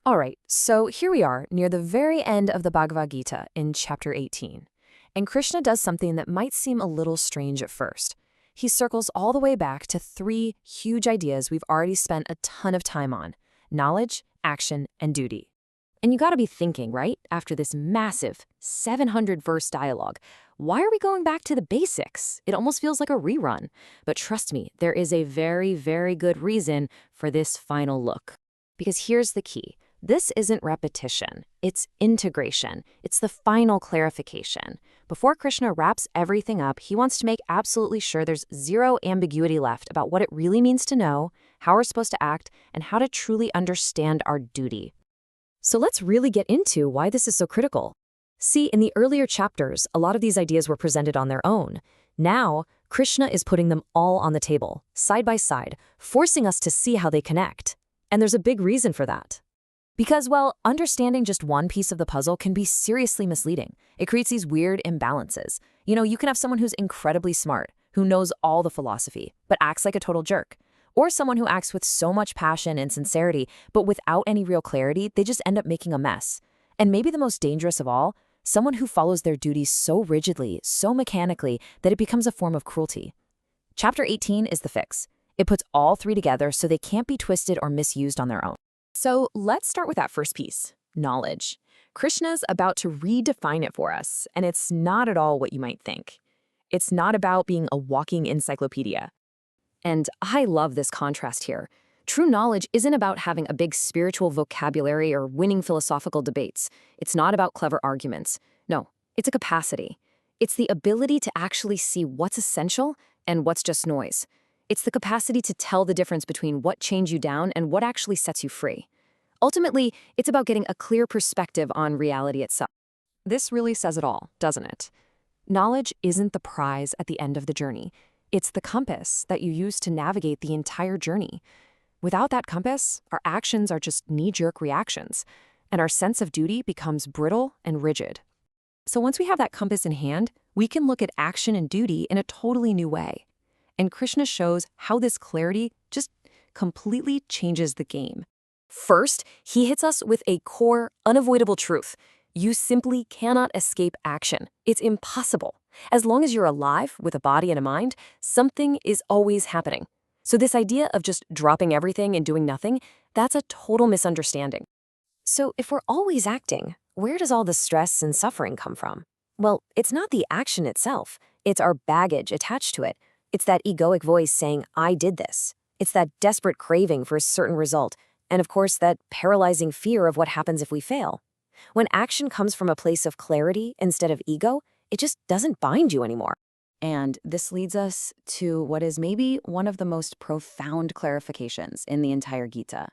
All right, so here we are near the very end of the Bhagavad Gita in chapter 18. And Krishna does something that might seem a little strange at first. He circles all the way back to three huge ideas we've already spent a ton of time on: knowledge, action, and duty. And you gotta be thinking, right, after this massive 700-verse dialogue, why are we going back to the basics? It almost feels like a rerun. But trust me, there is a very, very good reason for this final look. Because here's the key. This isn't repetition, it's integration. It's the final clarification. Before Krishna wraps everything up, he wants to make absolutely sure there's zero ambiguity left about what it really means to know, how we're supposed to act, and how to truly understand our duty. So let's really get into why this is so critical. See, in the earlier chapters, a lot of these ideas were presented on their own. Now, Krishna is putting them all on the table, side by side, forcing us to see how they connect. And there's a big reason for that. Because, well, understanding just one piece of the puzzle can be seriously misleading. It creates these weird imbalances. You can have someone who's incredibly smart, who knows all the philosophy, but acts like a total jerk. Or someone who acts with so much passion and sincerity, but without any real clarity, they just end up making a mess. And maybe the most dangerous of all, someone who follows their duties so rigidly, so mechanically, that it becomes a form of cruelty. Chapter 18 is the fix. It puts all three together so they can't be twisted or misused on their own. So let's start with that first piece, knowledge. Krishna's about to redefine it for us, and it's not at all what you might think. It's not about being a walking encyclopedia. And I love this contrast here. True knowledge isn't about having a big spiritual vocabulary or winning philosophical debates. It's not about clever arguments. No, it's a capacity. It's the ability to actually see what's essential and what's just noise. It's the capacity to tell the difference between what chains you down and what actually sets you free. Ultimately, it's about getting a clear perspective on reality itself. This really says it all, doesn't it? Knowledge isn't the prize at the end of the journey. It's the compass that you use to navigate the entire journey. Without that compass, our actions are just knee-jerk reactions, and our sense of duty becomes brittle and rigid. So once we have that compass in hand, we can look at action and duty in a totally new way. And Krishna shows how this clarity just completely changes the game. First, he hits us with a core, unavoidable truth. You simply cannot escape action. It's impossible. As long as you're alive with a body and a mind, something is always happening. So this idea of just dropping everything and doing nothing, that's a total misunderstanding. So if we're always acting, where does all the stress and suffering come from? Well, it's not the action itself. It's our baggage attached to it. It's that egoic voice saying, I did this. It's that desperate craving for a certain result. And of course, that paralyzing fear of what happens if we fail. When action comes from a place of clarity instead of ego, it just doesn't bind you anymore. And this leads us to what is maybe one of the most profound clarifications in the entire Gita.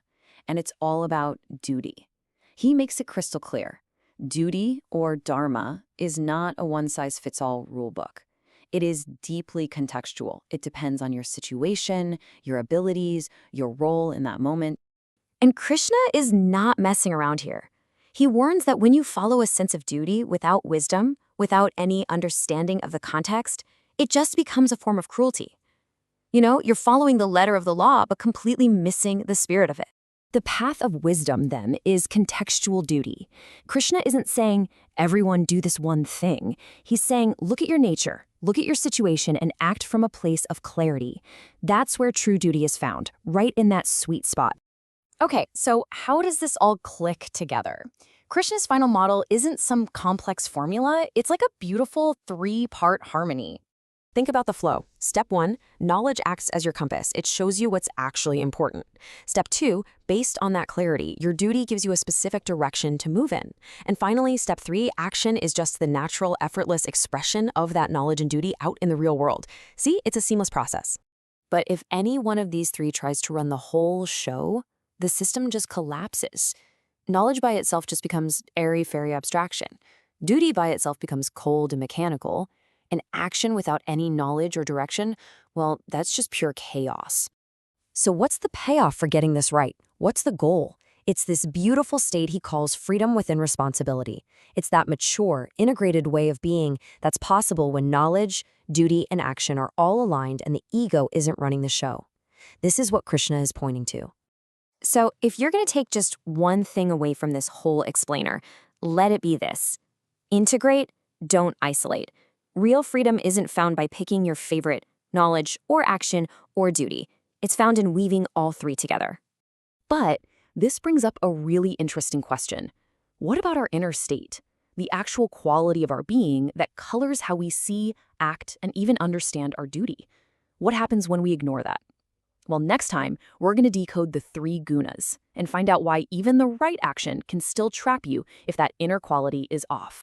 And it's all about duty. He makes it crystal clear. Duty, or dharma, is not a one-size-fits-all rule book. It is deeply contextual. It depends on your situation, your abilities, your role in that moment. And Krishna is not messing around here. He warns that when you follow a sense of duty without wisdom, without any understanding of the context, it just becomes a form of cruelty. You're following the letter of the law, but completely missing the spirit of it. The path of wisdom, then, is contextual duty. Krishna isn't saying, everyone do this one thing. He's saying, look at your nature, look at your situation, and act from a place of clarity. That's where true duty is found, right in that sweet spot. Okay, so how does this all click together? Krishna's final model isn't some complex formula. It's like a beautiful three-part harmony. Think about the flow. Step 1, knowledge acts as your compass. It shows you what's actually important. Step 2, based on that clarity, your duty gives you a specific direction to move in. And finally, step 3, action is just the natural, effortless expression of that knowledge and duty out in the real world. See, it's a seamless process. But if any one of these three tries to run the whole show, the system just collapses. Knowledge by itself just becomes airy-fairy abstraction. Duty by itself becomes cold and mechanical. And action without any knowledge or direction, well, that's just pure chaos. So what's the payoff for getting this right? What's the goal? It's this beautiful state he calls freedom within responsibility. It's that mature, integrated way of being that's possible when knowledge, duty, and action are all aligned and the ego isn't running the show. This is what Krishna is pointing to. So if you're going to take just one thing away from this whole explainer, let it be this. Integrate, don't isolate. Real freedom isn't found by picking your favorite knowledge or action or duty. It's found in weaving all three together. But this brings up a really interesting question. What about our inner state? The actual quality of our being that colors how we see, act, and even understand our duty. What happens when we ignore that? Well, next time, we're going to decode the three gunas and find out why even the right action can still trap you if that inner quality is off.